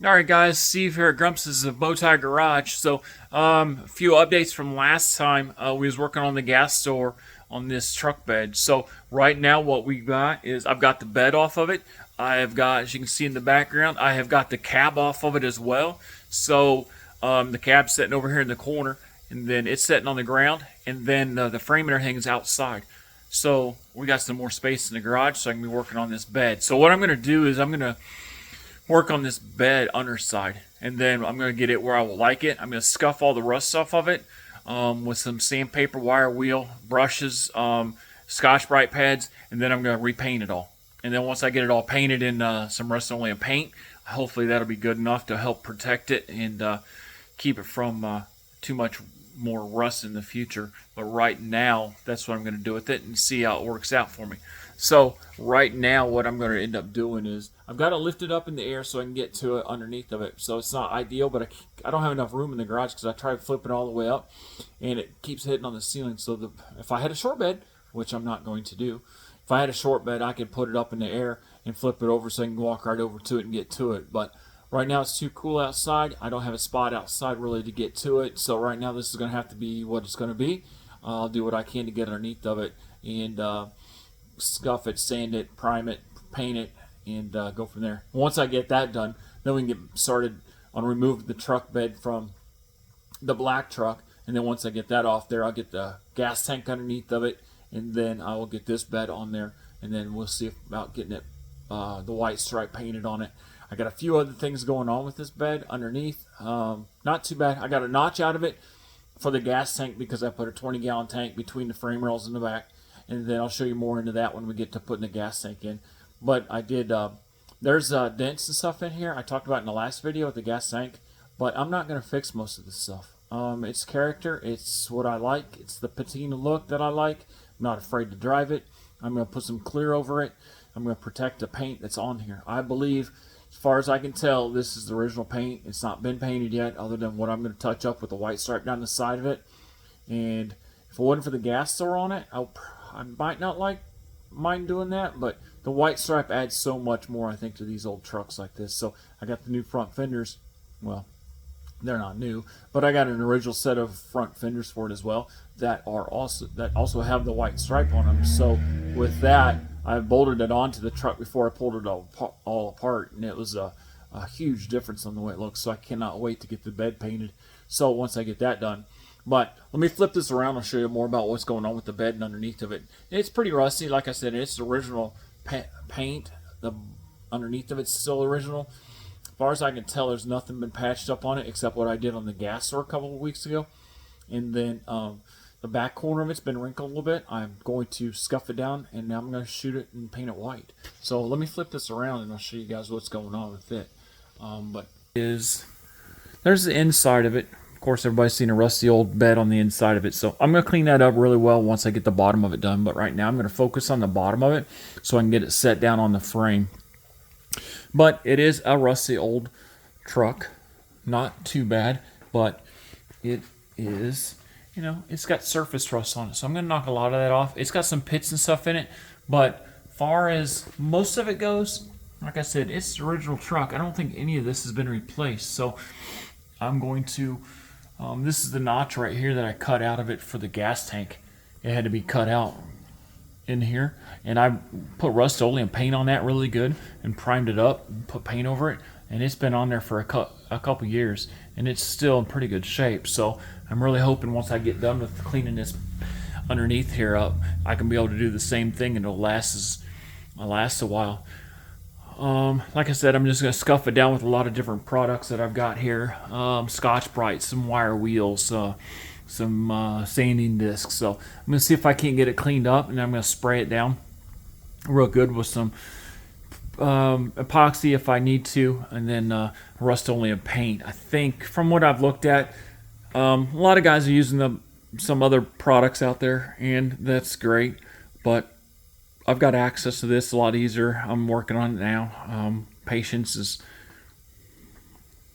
Alright guys, Steve here at Grumps' of Bowtie Garage. So, a few updates from last time. We was working on the gas store on this truck bed. So, right now what we got is, I've got the bed off of it. I have got, as you can see in the background, I have got the cab off of it as well. So, the cab's sitting over here in the corner, and then it's sitting on the ground, and then the frame and everything is outside. So, we got some more space in the garage, so I can be working on this bed. So, what I'm going to do is, I'm going to work on this bed underside, and then I'm going to get it where I will like it. I'm going to scuff all the rust off of it with some sandpaper, wire wheel, brushes, Scotch Brite pads, and then I'm going to repaint it all. And then once I get it all painted in some Rust-Oleum paint, hopefully that'll be good enough to help protect it and keep it from too much more rust in the future. But right now, that's what I'm going to do with it and see how it works out for me. So right now what I'm going to end up doing is I've got to lift it up in the air so I can get to it underneath of it. So it's not ideal, but I don't have enough room in the garage because I tried flipping it all the way up and it keeps hitting on the ceiling. So if I had a short bed, which I'm not going to do, if I had a short bed I could put it up in the air and flip it over so I can walk right over to it and get to it. But right now it's too cool outside. I don't have a spot outside really to get to it. So right now this is going to have to be what it's going to be. I'll do what I can to get underneath of it and scuff it, sand it, prime it, paint it, and go from there. Once I get that done, then we can get started on removing the truck bed from the black truck. And then once I get that off there, I'll get the gas tank underneath of it, and then I will get this bed on there, and then we'll see about getting it, the white stripe painted on it. I got a few other things going on with this bed underneath. Not too bad. I got a notch out of it for the gas tank because I put a 20-gallon tank between the frame rails in the back. And then I'll show you more into that when we get to putting the gas tank in. But I did, there's dents and stuff in here. I talked about in the last video with the gas tank. But I'm not going to fix most of this stuff. It's character. It's what I like. It's the patina look that I like. I'm not afraid to drive it. I'm going to put some clear over it. I'm going to protect the paint that's on here. I believe, as far as I can tell, this is the original paint. It's not been painted yet, other than what I'm going to touch up with the white stripe down the side of it. And if it wasn't for the gas store on it, I might not mind doing that, but the white stripe adds so much more, I think, to these old trucks like this. So I got the new front fenders. Well, they're not new, but I got an original set of front fenders for it as well that also have the white stripe on them. So with that, I bolted it onto the truck before I pulled it all apart, and it was a huge difference on the way it looks. So I cannot wait to get the bed painted. So once I get that done. But let me flip this around and show you more about what's going on with the bed and underneath of it. It's pretty rusty. Like I said, it's original paint. The underneath of it's still original. As far as I can tell, there's nothing been patched up on it except what I did on the gas store a couple of weeks ago. And then the back corner of it's been wrinkled a little bit. I'm going to scuff it down, and now I'm going to shoot it and paint it white. So let me flip this around, and I'll show you guys what's going on with it. There's the inside of it. Of course, everybody's seen a rusty old bed on the inside of it, so I'm going to clean that up really well once I get the bottom of it done. But right now I'm going to focus on the bottom of it so I can get it set down on the frame. But it is a rusty old truck. Not too bad, but it is, it's got surface rust on it, so I'm going to knock a lot of that off. It's got some pits and stuff in it, but far as most of it goes, like I said, it's the original truck. I don't think any of this has been replaced, so I'm going to... this is the notch right here that I cut out of it for the gas tank. It had to be cut out in here, and I put Rust-Oleum paint on that really good and primed it up and put paint over it, and it's been on there for a couple years, and it's still in pretty good shape. So I'm really hoping once I get done with cleaning this underneath here up, I can be able to do the same thing and it'll last a while. Like I said, I'm just going to scuff it down with a lot of different products that I've got here. Scotch Brite, some wire wheels, some sanding discs. So I'm going to see if I can't get it cleaned up, and I'm going to spray it down real good with some epoxy if I need to, and then Rust-Oleum paint. I think from what I've looked at, a lot of guys are using some other products out there, and that's great, but I've got access to this a lot easier. I'm working on it now. Patience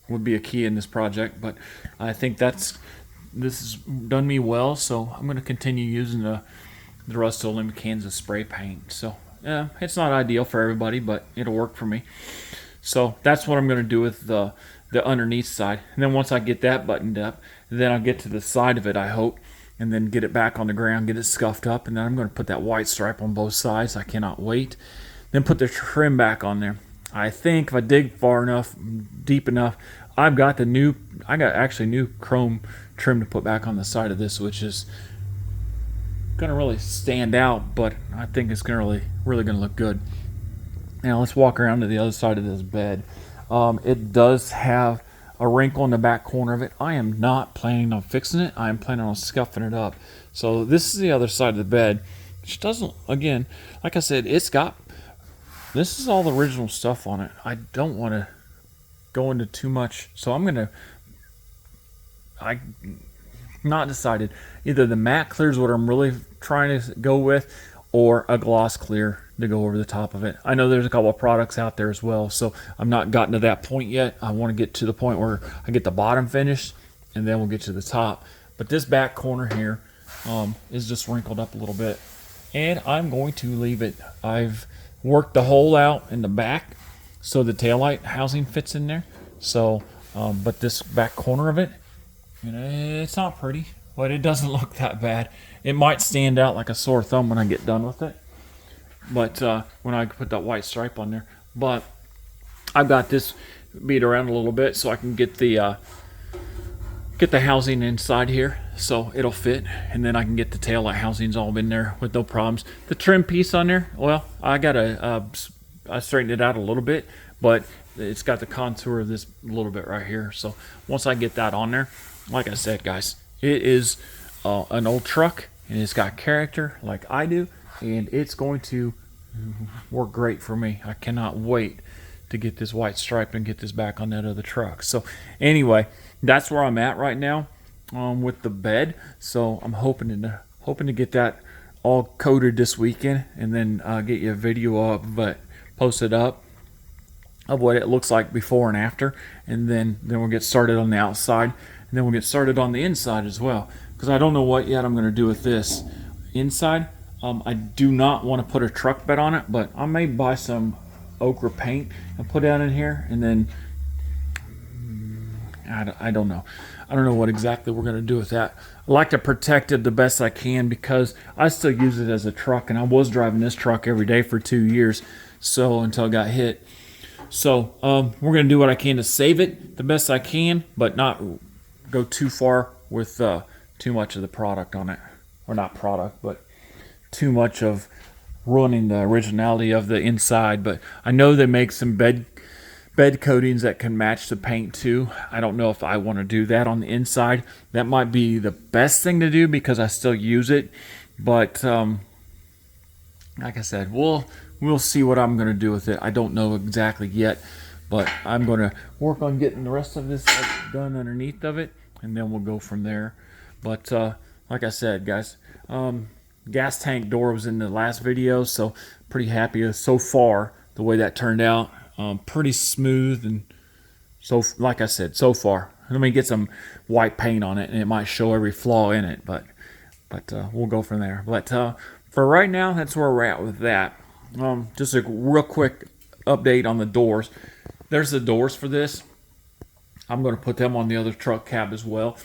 would be a key in this project, but I think this has done me well, so I'm going to continue using the Rust-Oleum cans of spray paint. So yeah, it's not ideal for everybody, but it'll work for me. So that's what I'm going to do with the underneath side. And then once I get that buttoned up, then I'll get to the side of it, I hope, and then get it back on the ground, get it scuffed up, and then I'm going to put that white stripe on both sides. I cannot wait. Then put the trim back on there. I think if I dig far enough, deep enough, I got actually new chrome trim to put back on the side of this, which is gonna really stand out, but I think it's gonna really gonna look good. Now let's walk around to the other side of this bed. It does have a wrinkle in the back corner of it. I am not planning on fixing it. I am planning on scuffing it up. So this is the other side of the bed, which doesn't, again, like I said, this is all the original stuff on it. I don't want to go into too much, so I not decided. Either the matte clear is what I'm really trying to go with, or a gloss clear to go over the top of it. I know there's a couple of products out there as well, so I'm not gotten to that point yet. I want to get to the point where I get the bottom finished, and then we'll get to the top. But this back corner here is just wrinkled up a little bit, and I'm going to leave it. I've worked the hole out in the back so the taillight housing fits in there. So, but this back corner of it, it's not pretty, but it doesn't look that bad. It might stand out like a sore thumb when I get done with it, but when I put that white stripe on there. But I've got this beat around a little bit so I can get the housing inside here so it'll fit, and then I can get the taillight housings all in there with no problems. The trim piece on there, well, I straightened it out a little bit, but it's got the contour of this a little bit right here. So once I get that on there, like I said, guys, it is an old truck, and it's got character like I do, and it's going to work great for me. I cannot wait to get this white stripe and get this back on that other truck. So anyway, that's where I'm at right now with the bed. So I'm hoping to get that all coated this weekend, and then get you a video up, but post it up of what it looks like before and after, and then we'll get started on the outside, and then we'll get started on the inside as well, because I don't know what yet I'm going to do with this inside. I do not want to put a truck bed on it, but I may buy some ochre paint and put that in here, and then I don't know. I don't know what exactly we're going to do with that. I like to protect it the best I can because I still use it as a truck, and I was driving this truck every day for 2 years, so until I got hit. So we're going to do what I can to save it the best I can, but not go too far with too much of the product on it. Or not product, but too much of ruining the originality of the inside. But I know they make some bed coatings that can match the paint too. I don't know if I want to do that on the inside. That might be the best thing to do because I still use it. But like I said, we'll see what I'm going to do with it. I don't know exactly yet, but I'm going to work on getting the rest of this done underneath of it, and then we'll go from there. But like I said, guys, gas tank door was in the last video, so pretty happy so far the way that turned out. Pretty smooth, and so like I said, so far. Let me get some white paint on it, and it might show every flaw in it, but we'll go from there. But for right now, that's where we're at with that. Just a real quick update on the doors. There's the doors for this. I'm going to put them on the other truck cab as well,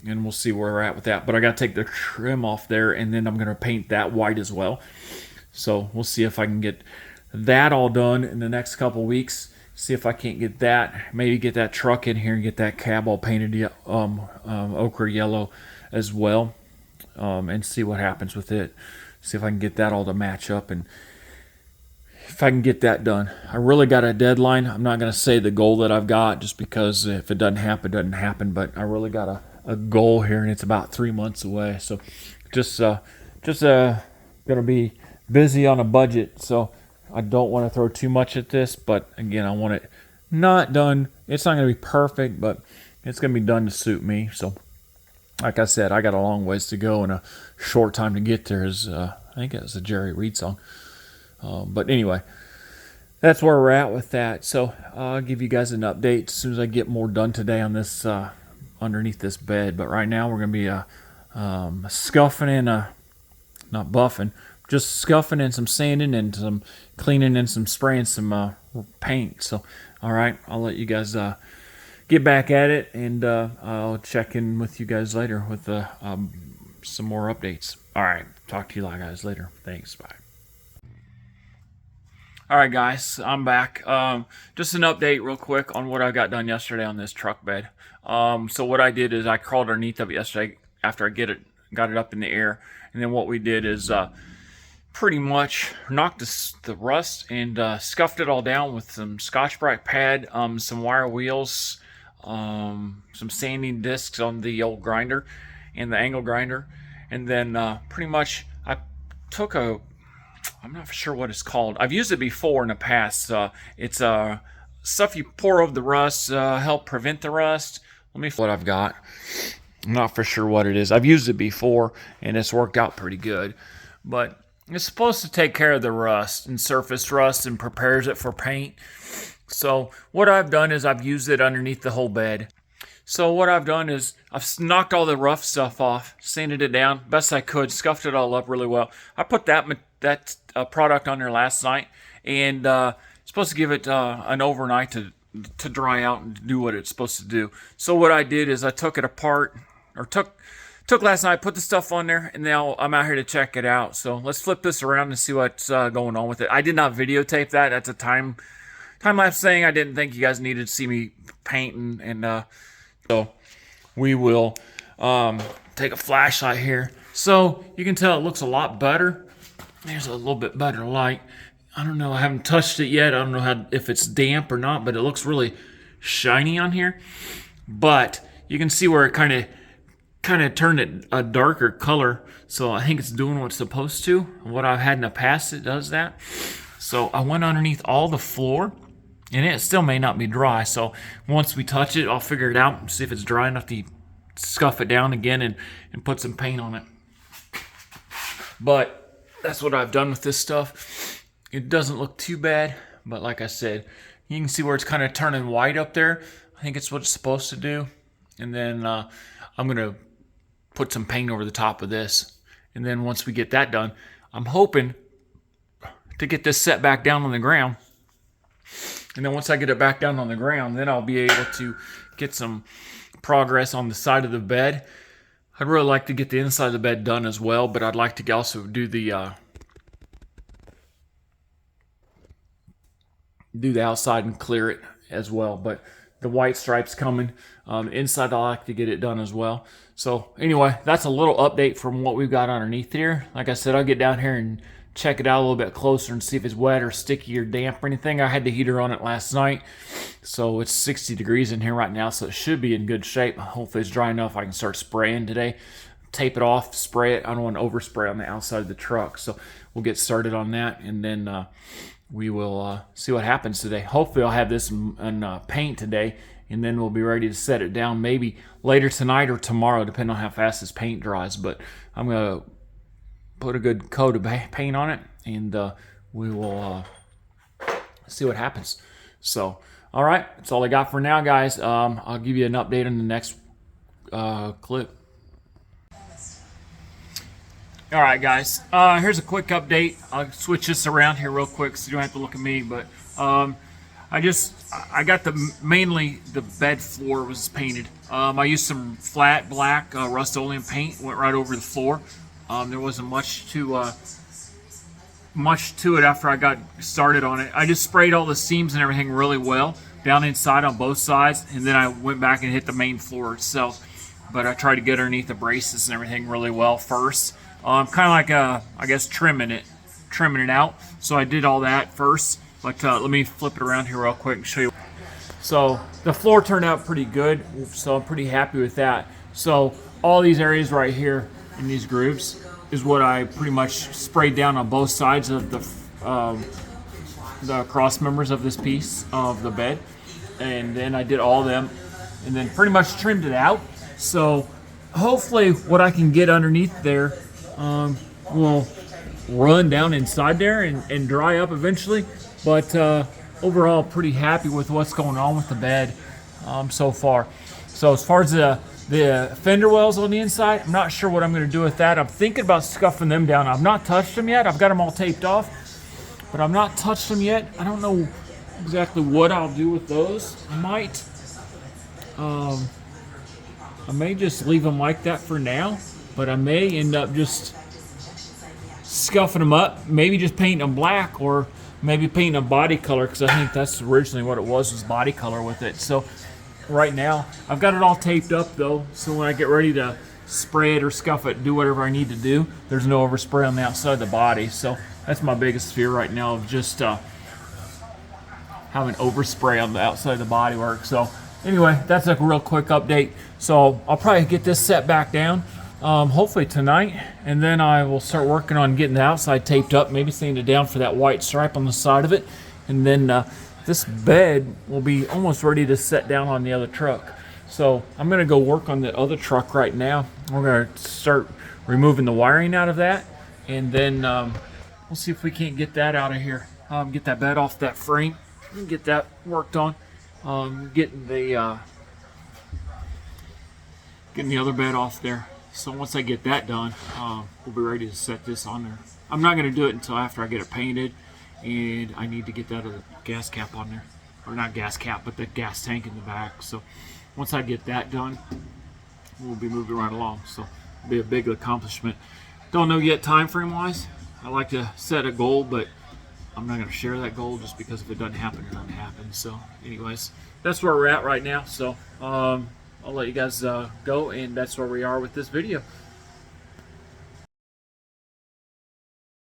and we'll see where we're at with that. But I got to take the trim off there, and then I'm going to paint that white as well. So we'll see if I can get that all done in the next couple weeks. See if I can't get that, maybe get that truck in here and get that cab all painted ochre yellow as well, and see what happens with it. See if I can get that all to match up, and if I can get that done. I really got a deadline. I'm not going to say the goal that I've got, just because if it doesn't happen, it doesn't happen. But I really got a goal here, and it's about 3 months away. So just going to be busy on a budget. So I don't want to throw too much at this, but again, I want it not done. It's not going to be perfect, but it's going to be done to suit me. So like I said, I got a long ways to go and a short time to get there. I think it was a Jerry Reed song. But anyway, that's where we're at with that. So I'll give you guys an update as soon as I get more done today on this underneath this bed. But right now we're going to be scuffing and not buffing, just scuffing and some sanding and some cleaning and some spraying some paint. So, all right, I'll let you guys get back at it, and I'll check in with you guys later with some more updates. All right, talk to you guys later. Thanks, bye. All right, guys, I'm back. Just an update real quick on what I got done yesterday on this truck bed. So what I did is I crawled underneath of it yesterday after I got it up in the air, and then what we did is pretty much knocked the rust and scuffed it all down with some Scotch-Brite pad, some wire wheels, some sanding discs on the old grinder and the angle grinder, and then pretty much I took I'm not sure what it's called. I've used it before in the past. It's stuff you pour over the rust, help prevent the rust. Let me what I've got. I'm not for sure what it is. I've used it before and it's worked out pretty good, but it's supposed to take care of the rust and surface rust and prepares it for paint. So what I've done is I've used it underneath the whole bed. So what I've done is I've knocked all the rough stuff off, sanded it down best I could, scuffed it all up really well. I put that product on there last night, and supposed to give it an overnight to dry out and do what it's supposed to do. So what I did is I took it apart, or took last night, put the stuff on there, and now I'm out here to check it out. So let's flip this around and see what's going on with it. I did not videotape that. That's a time-lapse thing. I didn't think you guys needed to see me painting, and so we will take a flashlight here. So you can tell it looks a lot better. There's a little bit better light. I don't know. I haven't touched it yet. I don't know if it's damp or not, but it looks really shiny on here. But you can see where it kind of turned it a darker color. So I think it's doing what it's supposed to. What I've had in the past, it does that. So I went underneath all the floor, and it still may not be dry. So once we touch it, I'll figure it out and see if it's dry enough to scuff it down again and put some paint on it. But that's what I've done with this stuff. It doesn't look too bad, but like I said, you can see where it's kind of turning white up there. I think it's what it's supposed to do. And then I'm going to put some paint over the top of this. And then once we get that done, I'm hoping to get this set back down on the ground. And then once I get it back down on the ground, then I'll be able to get some progress on the side of the bed. I'd really like to get the inside of the bed done as well, but I'd like to also do the outside and clear it as well. But the white stripes coming. Inside, I'll like to get it done as well. So anyway, that's a little update from what we've got underneath here. Like I said, I'll get down here and check it out a little bit closer and see if it's wet or sticky or damp or anything. I had the heater on it last night, so it's 60 degrees in here right now, so it should be in good shape. Hopefully it's dry enough I can start spraying today. Tape it off, spray it. I don't want to overspray on the outside of the truck, so we'll get started on that, and then we will see what happens today. Hopefully I'll have this in paint today, and then we'll be ready to set it down maybe later tonight or tomorrow, depending on how fast this paint dries. But I'm going to put a good coat of paint on it, and we will see what happens. So, all right, that's all I got for now, guys. I'll give you an update on the next clip. All right, guys, here's a quick update. I'll switch this around here real quick so you don't have to look at me, but I got mainly the bed floor was painted. I used some flat black Rust-Oleum paint, went right over the floor. There wasn't much to it after I got started on it. I just sprayed all the seams and everything really well down inside on both sides, and then I went back and hit the main floor itself. But I tried to get underneath the braces and everything really well first. Kind of like I guess trimming it out. So I did all that first. But let me flip it around here real quick and show you. So the floor turned out pretty good, so I'm pretty happy with that. So all these areas right here in these grooves is what I pretty much sprayed down on both sides of the cross members of this piece of the bed, and then I did all of them, and then pretty much trimmed it out. So hopefully what I can get underneath there will run down inside there and dry up eventually. But overall, pretty happy with what's going on with the bed. so far. So as far as the fender wells on the inside, I'm not sure what I'm going to do with that. I'm thinking about scuffing them down. I've not touched them yet. I've got them all taped off, but I've not touched them yet. I don't know exactly what I'll do with those. I may just leave them like that for now, but I may end up just scuffing them up, maybe just painting them black, or maybe painting a body color, because I think that's originally what it was body color with it. So right now I've got it all taped up though, so when I get ready to spray it or scuff it, do whatever I need to do, there's no overspray on the outside of the body. So that's my biggest fear right now, of just having overspray on the outside of the bodywork. So anyway, that's a real quick update. So I'll probably get this set back down hopefully tonight, and then I will start working on getting the outside taped up, maybe sanding it down for that white stripe on the side of it, and then this bed will be almost ready to set down on the other truck. So I'm going to go work on the other truck right now. We're going to start removing the wiring out of that, and then we'll see if we can't get that out of here, get that bed off that frame and get that worked on. Getting the other bed off there. So once I get that done, we'll be ready to set this on there. I'm not going to do it until after I get it painted, and I need to get that other gas cap on there, or not gas cap, but the gas tank in the back. So once I get that done, we'll be moving right along. So it'll be a big accomplishment. Don't know yet time frame wise. I like to set a goal, but I'm not going to share that goal, just because if it doesn't happen, it doesn't happen. So anyways, that's where we're at right now. So I'll let you guys go, and that's where we are with this video.